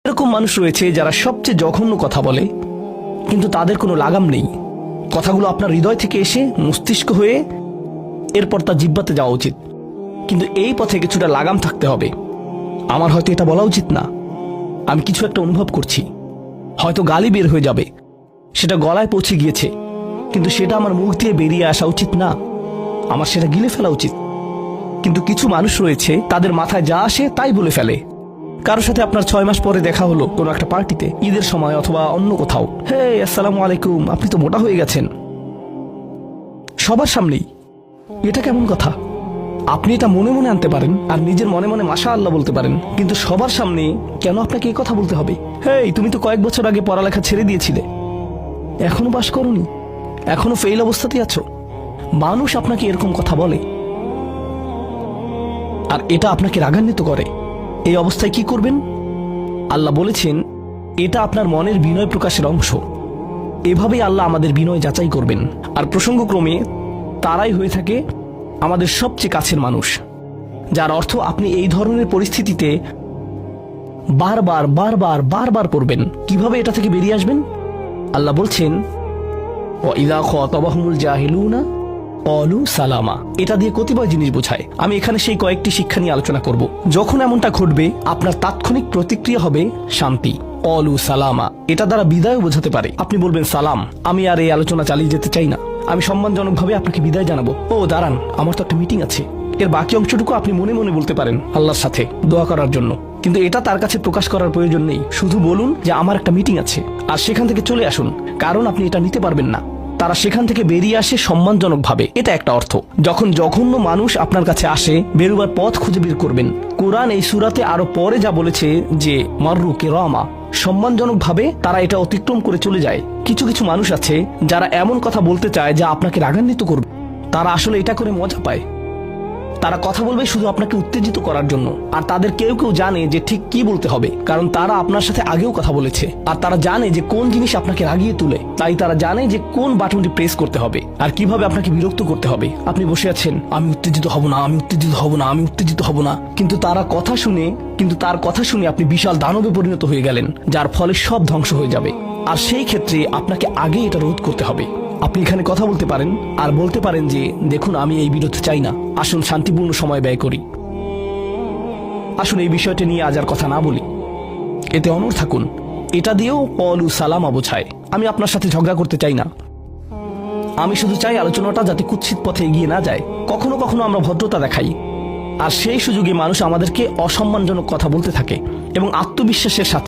এরকম মানুষ রয়েছে যারা সবচেয়ে জঘন্য কথা বলে, কিন্তু তাদের কোনো লাগাম নেই। কথাগুলো আপনার হৃদয় থেকে এসে মস্তিষ্ক হয়ে এরপর তার জিহ্বাতে যাওয়া উচিত, কিন্তু এই পথে কিছুটা লাগাম থাকতে হবে। আমার হয়তো এটা বলা উচিত না, আমি কিছু একটা অনুভব করছি, হয়তো গালি বের হয়ে যাবে, সেটা গলায় পৌঁছে গিয়েছে, কিন্তু সেটা আমার মুখ দিয়ে বেরিয়ে আসা উচিত না, আমার সেটা গিলে ফেলা উচিত। কিন্তু কিছু মানুষ রয়েছে, তাদের মাথায় যা আসে তাই বলে ফেলে। কারোর সাথে আপনার 6 মাস পরে দেখা হলো কোনো একটা পার্টিতে, ঈদের সময় অথবা অন্য কোথাও, হে আসসালামু আলাইকুম, আপনি তো মোটা হয়ে গেছেন, সবার সামনেই। এটা কেমন কথা? আপনি এটা মনে মনে আনতে পারেন আর নিজের মনে মনে মাশা আল্লাহ বলতে পারেন, কিন্তু সবার সামনে কেন আপনাকে এই কথা বলতে হবে? হেই, তুমি তো কয়েক বছর আগে পড়ালেখা ছেড়ে দিয়েছিলে, এখনো পাশ করোনি, এখনো ফেল অবস্থাতেই আছো। মানুষ আপনাকে এরকম কথা বলে আর এটা আপনাকে রাগান্বিত করে। এই অবস্থায় কি করবেন? আল্লাহ বলেছেন এটা আপনার মনের বিনয় প্রকাশের অংশ। এভাবেই আল্লাহ আমাদের বিনয় যাচাই করবেন। আর প্রসঙ্গক্রমে তারাই হয়ে থাকে আমাদের সবচেয়ে কাছের মানুষ, যার অর্থ আপনি এই ধরনের পরিস্থিতিতে বারবার বারবার বারবার পড়বেন। কিভাবে এটা থেকে বেরিয়ে আসবেন? আল্লাহ বলছেন ওয়াইযা খাতাবাহুমুল জাহিলুনা ক্বালু সালামা। এটা দিয়ে কতিপয় জিনিস বোঝায়। আমি এখানে সেই কয়েকটি শিক্ষা নিয়ে আলোচনা করব। যখন এমনটা ঘটবে, আপনার তাৎক্ষণিক প্রতিক্রিয়া হবে শান্তি, ক্বালু সালামা। এটা দ্বারা বিদায় বোঝাতে পারে। আপনি বলবেন সালাম, আমি আর এই আলোচনা চালিয়ে যেতে চাই না, আমি সম্মানজনকভাবে আপনাকে বিদায় জানাবো। ও দাঁড়ান, আমার তো একটা মিটিং আছে। এর বাকি অংশটুকু আপনি মনে মনে বলতে পারেন আল্লাহর সাথে দোয়া করার জন্য, কিন্তু এটা তার কাছে প্রকাশ করার প্রয়োজন নেই। শুধু বলুন যে আমার একটা মিটিং আছে, আর সেখান থেকে চলে আসুন, কারণ আপনি এটা নিতে পারবেন না। তারা সেখান থেকে বেরিয়ে আসে সম্মানজনকভাবে, এটা একটা অর্থ। যখন জঘন্য মানুষ আপনার কাছে আসে, বেরোবার পথ খুঁজে বের করবেন। কোরআন এই সূরাতে আরো পরে যা বলেছে যে মাররু কিরামা, সম্মানজনকভাবে তারা এটা অতিক্রম করে চলে যায়। কিছু কিছু মানুষ আছে যারা এমন কথা বলতে চায় যা আপনাকে রাগান্বিত করবে। তারা আসলে এটা করে মজা পায়। তারা কথা বলবে শুধু আপনাকে উত্তেজিত করার জন্য। আর তাদের কেউ কেউ জানে যে ঠিক কি বলতে হবে, কারণ তারা আপনার সাথে আগেও কথা বলেছে। আর তারা জানে যে কোন জিনিস আপনাকে রাগিয়ে তুলে, তাই তারা জানে যে কোন বাটনটি প্রেস করতে হবে আর কিভাবে আপনাকে বিরক্ত করতে হবে। আপনি বসে আছেন, আমি উত্তেজিত হব না, আমি উত্তেজিত হব না, আমি উত্তেজিত হব না, কিন্তু তার কথা শুনে আপনি বিশাল দানবে পরিণত হয়ে গেলেন, যার ফলে সব ধ্বংস হয়ে যাবে। আর সেই ক্ষেত্রে আপনাকে আগে এটা রোধ করতে হবে। আপনি এখানে কথা বলতে পারেন আর বলতে পারেন যে দেখুন, আমি এই বিরোধ চাই না, আসুন শান্তিপূর্ণ সময় ব্যয় করি, আসুন এই বিষয়টা নিয়ে আজ আর কথা না বলি, এতে অনড় থাকুন। এটা দিয়েও ক্বালু সালামা বোঝায়। আমি আপনার সাথে ঝগড়া করতে চাই না, আমি শুধু চাই আলোচনাটা যাতে কুৎসিত পথে এগিয়ে না যায়। কখনো কখনো আমরা ভদ্রতা দেখাই, আর সেই সুযোগে মানুষ আমাদেরকে অসম্মানজনক কথা বলতে থাকে এবং আত্মবিশ্বাসের সাথে